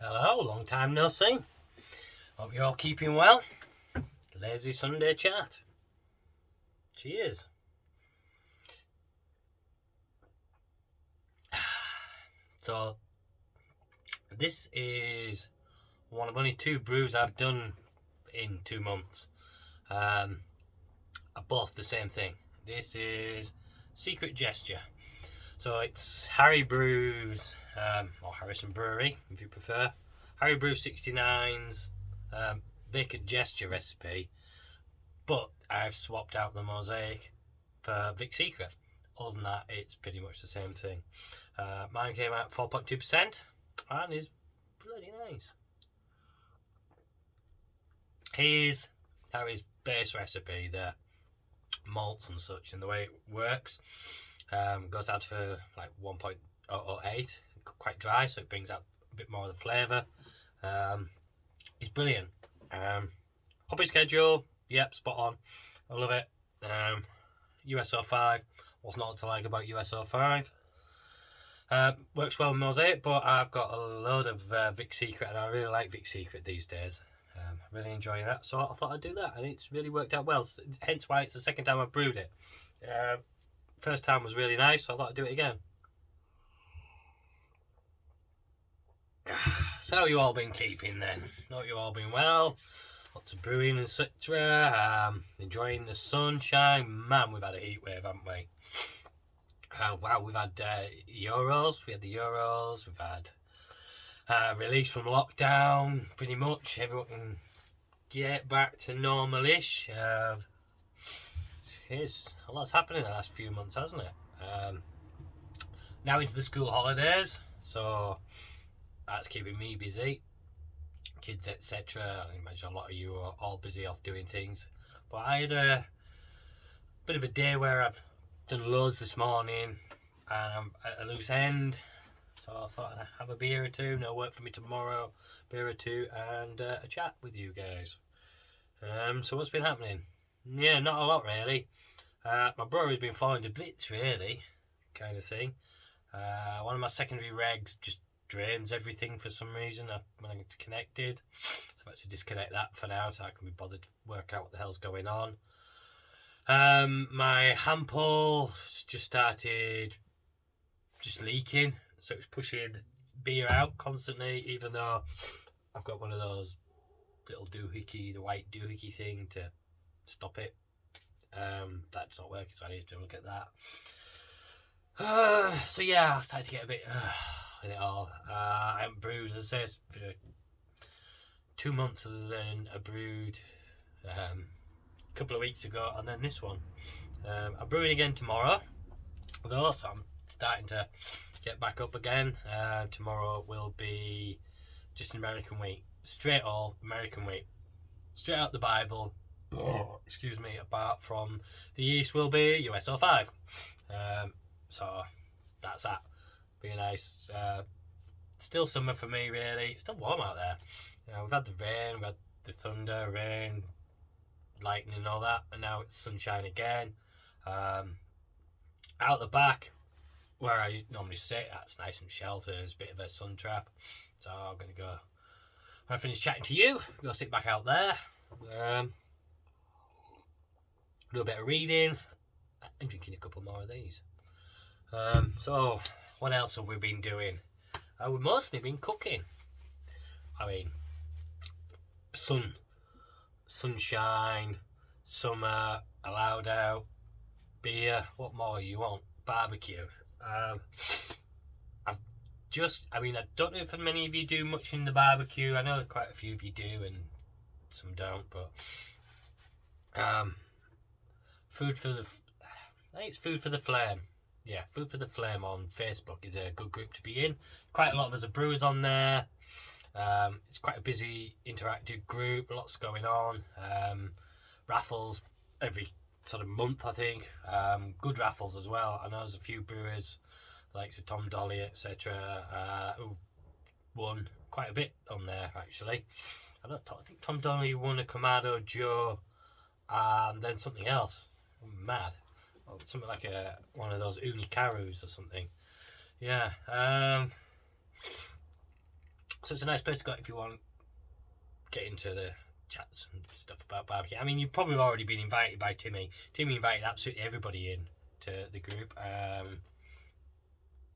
Hello, long time no see. Hope you're all keeping well. Lazy Sunday chat. Cheers. So, this is one of only 2 brews I've done in 2 months. Are both the same thing. This is Secret Gesture. So it's Harry Brews, or Harrison Brewery, if you prefer. Harry Brew 69's Vacant Gesture recipe, but I've swapped out the mosaic for Vic Secret. Other than that, it's pretty much the same thing. Mine came out 4.2% and is bloody nice. Here's Harry's base recipe, the malts and such, and the way it works. Goes down to like 1.008, quite dry, so it brings out a bit more of the flavour. It's brilliant. Hobby schedule, yep, spot on. I love it. USO5, what's not to like about USO5? Works well with mosaic, but I've got a load of Vic Secret, and I really like Vic Secret these days. Really enjoying that, so I thought I'd do that, and it's really worked out well. Hence why it's the second time I've brewed it. First time was really nice, so I thought I'd do it again. So how have you all been keeping then? Hope you all been well. Lots of brewing, etc. Enjoying the sunshine. Man, we've had a heat wave, haven't we? Wow, we've had Euros. We had the Euros. We've had release from lockdown. Pretty much everyone can get back to normal-ish. A lot's happened in the last few months, hasn't it? Now into the school holidays, so that's keeping me busy. Kids, etc. I imagine a lot of you are all busy off doing things. But I had a bit of a day where I've done loads this morning and I'm at a loose end. So I thought I'd have a beer or two, no work for me tomorrow, beer or two, and a chat with you guys. So what's been happening? Yeah, not a lot really. My brother's been falling to bits really, kind of thing. One of my secondary regs just drains everything for some reason when I get connected. So I've had to disconnect that for now so I can be bothered to work out what the hell's going on. My hand pull just started just leaking, so it's pushing beer out constantly, even though I've got one of those little doohickey, the white doohickey thing to stop it. That's not working, so I need to look at that. So yeah, I started to get a bit with it all. I haven't brewed, as I say, for 2 months other than I brewed a couple of weeks ago, and then this one. I'm brewing again tomorrow, though, so I'm starting to get back up again. Tomorrow will be just an American wheat, straight all American wheat, straight out the Bible. Excuse me, apart from the yeast will be USO5. So that's that. Be nice. Still summer for me, really. It's still warm out there. We've had the rain, we've had the thunder, rain, lightning and all that, and now it's sunshine again. Out the back, where I normally sit, that's nice and sheltered. It's a bit of a sun trap. So I'm going to go, when I finish chatting to you, go sit back out there. Do a bit of reading and drinking a couple more of these. So what else have we been doing? We've mostly been cooking. I mean, sunshine, summer, allowed out, beer, what more you want? Barbecue. I don't know if many of you do much in the barbecue. I know quite a few of you do and some don't, but Food for the Flame. Yeah, Food for the Flame on Facebook is a good group to be in. Quite a lot of us are brewers on there. It's quite a busy, interactive group. Lots going on. Raffles every sort of month, I think. Good raffles as well. I know there's a few brewers, like Tom Dolly, etc., who won quite a bit on there, actually. I think Tom Dolly won a Kamado Joe and then something else. Mad. Something like one of those Unikarus or something. Yeah. So it's a nice place to go if you want to get into the chats and stuff about barbecue. I mean, you've probably already been invited by Timmy. Timmy invited absolutely everybody in to the group.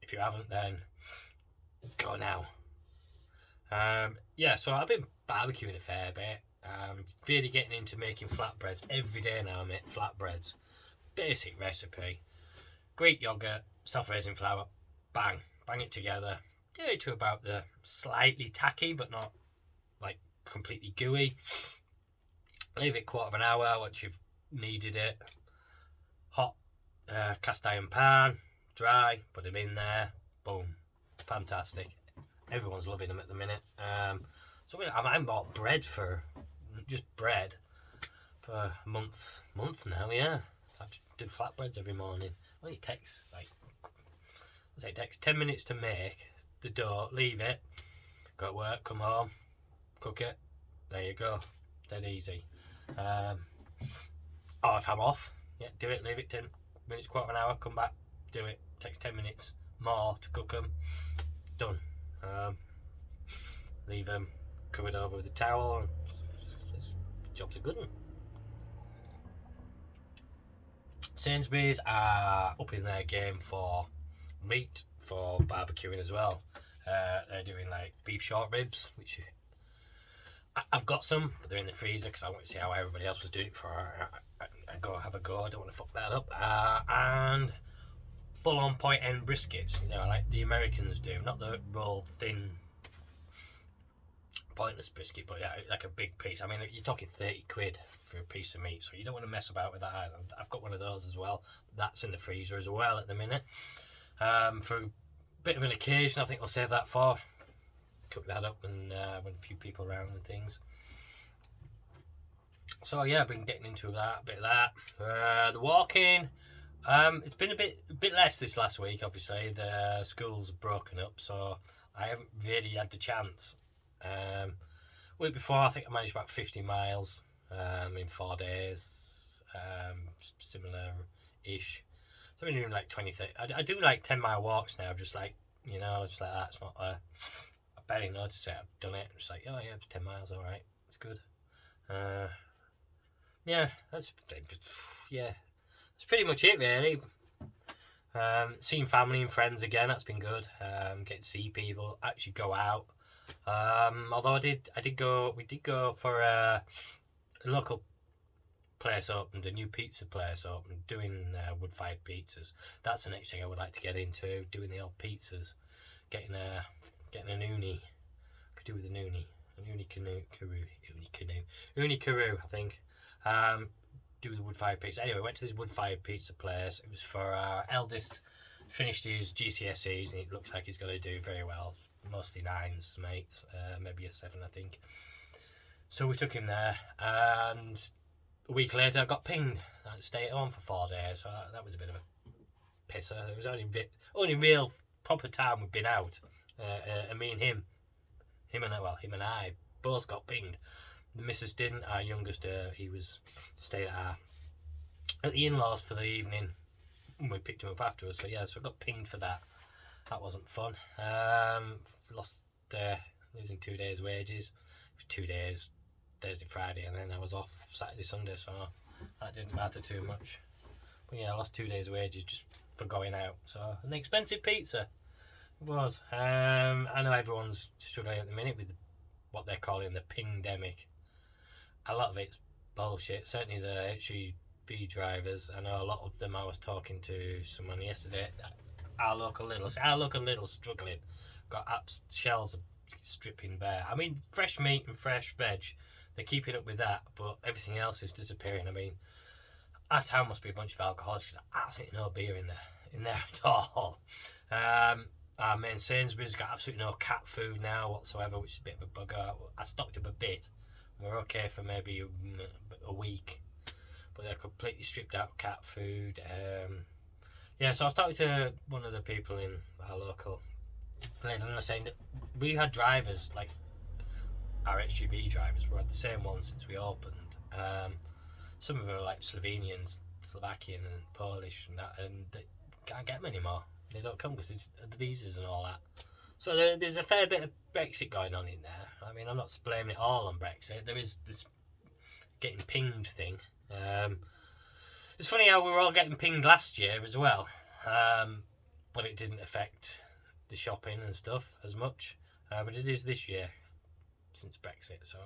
If you haven't, then go now. Yeah, so I've been barbecuing a fair bit. Really getting into making flatbreads every day now. I make flatbreads. Basic recipe. Greek yogurt, self-raising flour. Bang it together. Do it to about the slightly tacky, but not like completely gooey. Leave it quarter of an hour once you've kneaded it. Hot cast iron pan, dry. Put them in there. Boom, fantastic. Everyone's loving them at the minute. So I bought bread for a month now. Yeah, so I do flatbreads every morning. Well, it takes it takes 10 minutes to make the dough. Leave it. Go to work. Come home. Cook it. There you go. Dead easy. Or if I'm off, yeah, do it. Leave it 10 minutes, quarter of an hour. Come back. Do it. Takes 10 minutes more to cook them. Done. Leave them covered over with a towel. Job's a good one. Sainsbury's are up in their game for meat, for barbecuing as well. They're doing like beef short ribs, which I've got some, but they're in the freezer because I want to see how everybody else was doing it before I go have a go. I don't want to fuck that up. And full on point end briskets, like the Americans do, not the rolled thin pointless brisket, but yeah, like a big piece. I mean, you're talking 30 quid for a piece of meat, so you don't want to mess about with that either. I've got one of those as well. That's in the freezer as well at the minute. For a bit of an occasion, I think I'll save that for. Cook that up and when a few people around and things. So yeah, I've been getting into that, a bit of that. The walking, it's been a bit less this last week. Obviously, the school's broken up, so I haven't really had the chance. Week before, I think I managed about 50 miles in 4 days, similar-ish. So I've been doing like 20, 30. I do like 10-mile walks now, just like that. It's not I barely notice it. I've done it. It's like, oh yeah, it's 10 miles, all right, it's good. Yeah, that's pretty much it really. Seeing family and friends again, that's been good. Getting to see people, actually go out. Although we did go for a local place opened, a new pizza place opened, doing wood-fired pizzas. That's the next thing I would like to get into, doing the old pizzas, getting a uni. Could do with an uni karoo, I think. Do the wood-fired pizza. Anyway, went to this wood-fired pizza place. It was for our eldest, finished his GCSEs, and it looks like he's going to do very well. Mostly 9s, mates, maybe a 7, I think. So we took him there, and a week later I got pinged. I had to stay at home for 4 days, so that was a bit of a pisser. It was only real proper time we'd been out, and me and him and I both got pinged. The missus didn't. Our youngest, he was staying at the in-laws for the evening, and we picked him up afterwards. So yeah, so I got pinged for that. That wasn't fun. Lost losing 2 days' wages. It was 2 days, Thursday, Friday, and then I was off Saturday, Sunday, so that didn't matter too much. But yeah, I lost 2 days' wages just for going out. So an expensive pizza it was. I know everyone's struggling at the minute with what they're calling the pingdemic. A lot of it's bullshit. Certainly the HGV drivers. I know a lot of them. I was talking to someone yesterday. Our local little struggling. Got shelves stripping bare. I mean, fresh meat and fresh veg, they're keeping up with that, but everything else is disappearing. I mean, our town must be a bunch of alcoholics because there's absolutely no beer in there at all. Our main Sainsbury's got absolutely no cat food now whatsoever, which is a bit of a bugger. I stocked up a bit. We're okay for maybe a week, but they're completely stripped out of cat food. Yeah, so I was talking to one of the people in our local place, and I was saying that we had drivers, like our HGV drivers, we had the same ones since we opened. Some of them are like Slovenian, Slovakian and Polish and that, and they can't get them anymore. They don't come because of the visas and all that. So there's a fair bit of Brexit going on in there. I mean, I'm not blaming it all on Brexit. There is this getting pinged thing. It's funny how we were all getting pinged last year as well, but it didn't affect the shopping and stuff as much. But it is this year since Brexit, so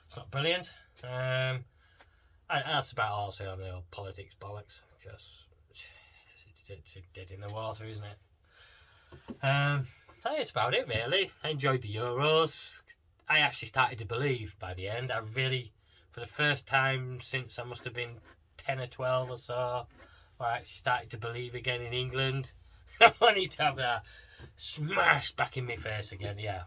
it's not brilliant. That's about all I'll say on the old politics bollocks, because it's dead in the water, isn't it? That's about it, really. I enjoyed the Euros. I actually started to believe by the end. I really, for the first time since I must have been 10 or 12 or so, where I actually started to believe again in England. I need to have that smash back in my face again, yeah.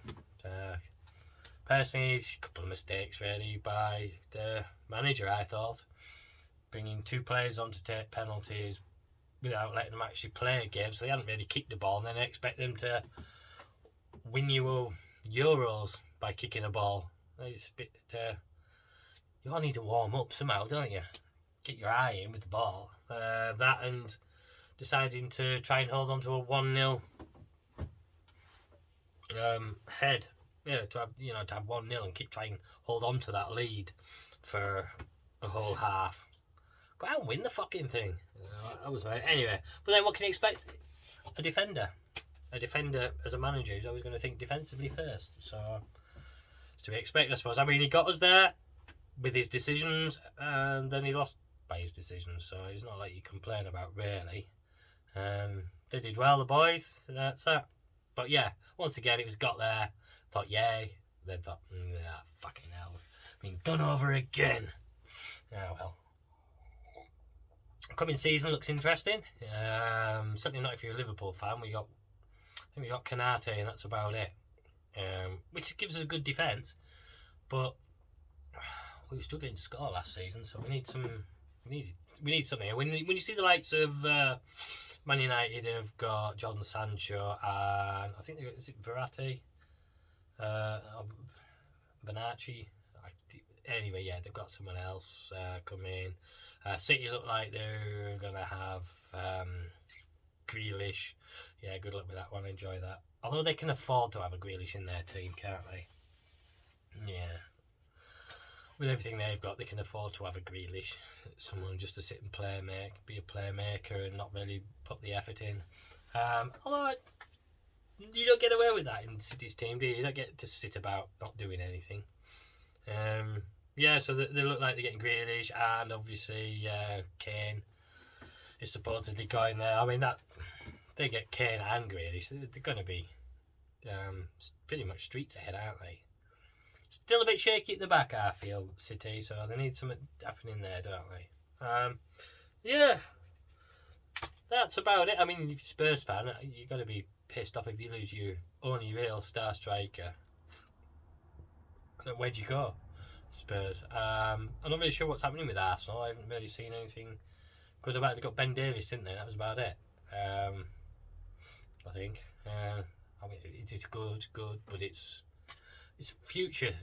Personally, it's a couple of mistakes really by the manager, I thought. Bringing two players on to take penalties without letting them actually play a game, so they hadn't really kicked the ball, and then expect them to win you Euros by kicking a ball. It's a bit, you all need to warm up somehow, don't you? Get your eye in with the ball. That and deciding to try and hold on to a 1-0 head. Yeah, to have 1-0 and keep trying to hold on to that lead for a whole half. Go out and win the fucking thing. That was right. Anyway, but then what can you expect? A defender as a manager is always going to think defensively first. So it's to be expected, I suppose. I mean, he got us there with his decisions, and then he lost by his decisions. So it's not like you complain about really. They did well, the boys. That's that. But yeah, once again, it was got there. Thought yay. Then thought, fucking hell, been done over again. Oh well. Coming season looks interesting. Certainly not if you're a Liverpool fan. We got Kanate, and that's about it. Which gives us a good defence, but we were struggling to score last season, so we need something. When you see the likes of Man United have got Jadon Sancho, and I think is it Verratti, Bernacchi. Anyway, yeah, they've got someone else coming. City look like they're gonna have Grealish. Yeah, good luck with that one. Enjoy that. Although they can afford to have a Grealish in their team, can't they? Yeah. With everything they've got, they can afford to have a Grealish. Someone just to sit and be a playmaker and not really put the effort in. Although you don't get away with that in City's team, do you? You don't get to sit about not doing anything. Yeah, so they look like they're getting Grealish, and obviously Kane is supposedly going there. I mean, that they get Kane and Grealish, they're going to be pretty much streets ahead, aren't they? Still a bit shaky at the back, I feel, City, so they need something happening there, don't they? Yeah, that's about it. I mean, if you're a Spurs fan, you've got to be pissed off if you lose your only real star striker. Where do you go? Spurs. I'm not really sure what's happening with Arsenal. I haven't really seen anything good about it. They got Ben Davies, didn't they? That was about it. I think. I mean, it's good, but it's future.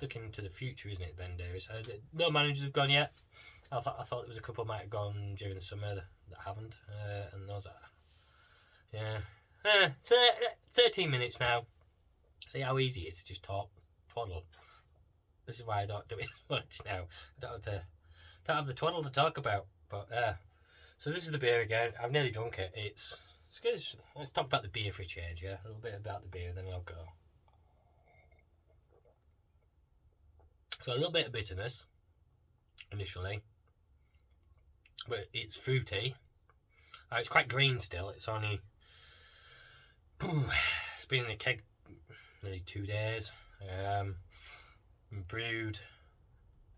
Looking to the future, isn't it, Ben Davies? No managers have gone yet. I thought there was a couple might have gone during the summer that haven't, and those are. Yeah. So 13 minutes now. See how easy it is to just twaddle. This is why I don't do it much now. I don't have the twaddle to talk about. But so this is the beer again. I've nearly drunk it. It's good. Let's talk about the beer for a change. Yeah, a little bit about the beer, then I'll go. So a little bit of bitterness initially, but it's fruity. It's quite green still. It's only it's been in the keg nearly 2 days. Brewed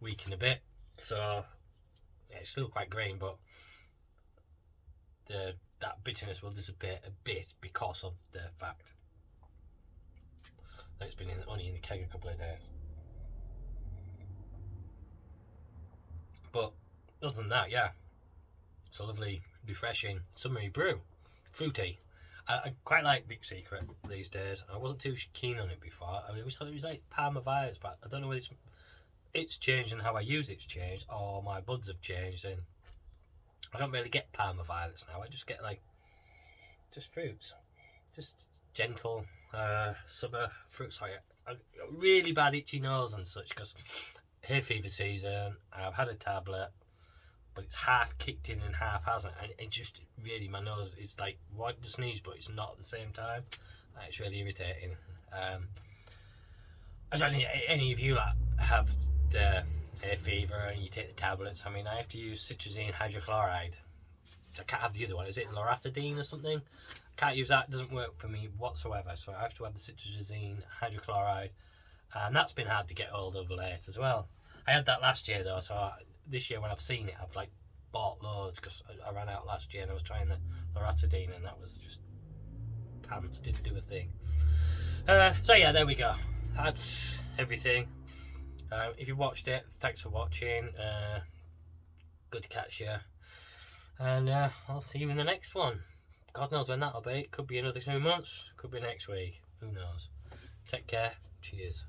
week and a bit, so yeah, it's still quite green, but that bitterness will dissipate a bit because of the fact that it's been only in the keg a couple of days. But other than that, yeah, it's a lovely, refreshing, summery brew, fruity. I quite like Big Secret these days. I wasn't too keen on it before. I always thought it was like Parma Violets, but I don't know whether it's changed and how I use it's changed, or my buds have changed, and I don't really get Parma Violets now. I just get just fruits. Just gentle summer fruit. Sorry, a really bad itchy nose and such because hay fever season. I've had a tablet, but it's half kicked in and half hasn't, and it just really my nose is like wanting to sneeze, but it's not at the same time. It's really irritating. I don't know any of you like have the hay fever and you take the tablets. I mean, I have to use citrazine hydrochloride. I can't have the other one. Is it loratadine or something? I can't use that. It doesn't work for me whatsoever. So I have to have the citrazine hydrochloride, and that's been hard to get hold of late as well. I had that last year though, so this year when I've seen it, I've like bought loads because I ran out last year and I was trying the loratadine and that was just pants, didn't do a thing. So yeah, there we go. That's everything. If you watched it, thanks for watching. Good to catch you. And I'll see you in the next one. God knows when that'll be. Could be another 2 months. Could be next week. Who knows. Take care. Cheers.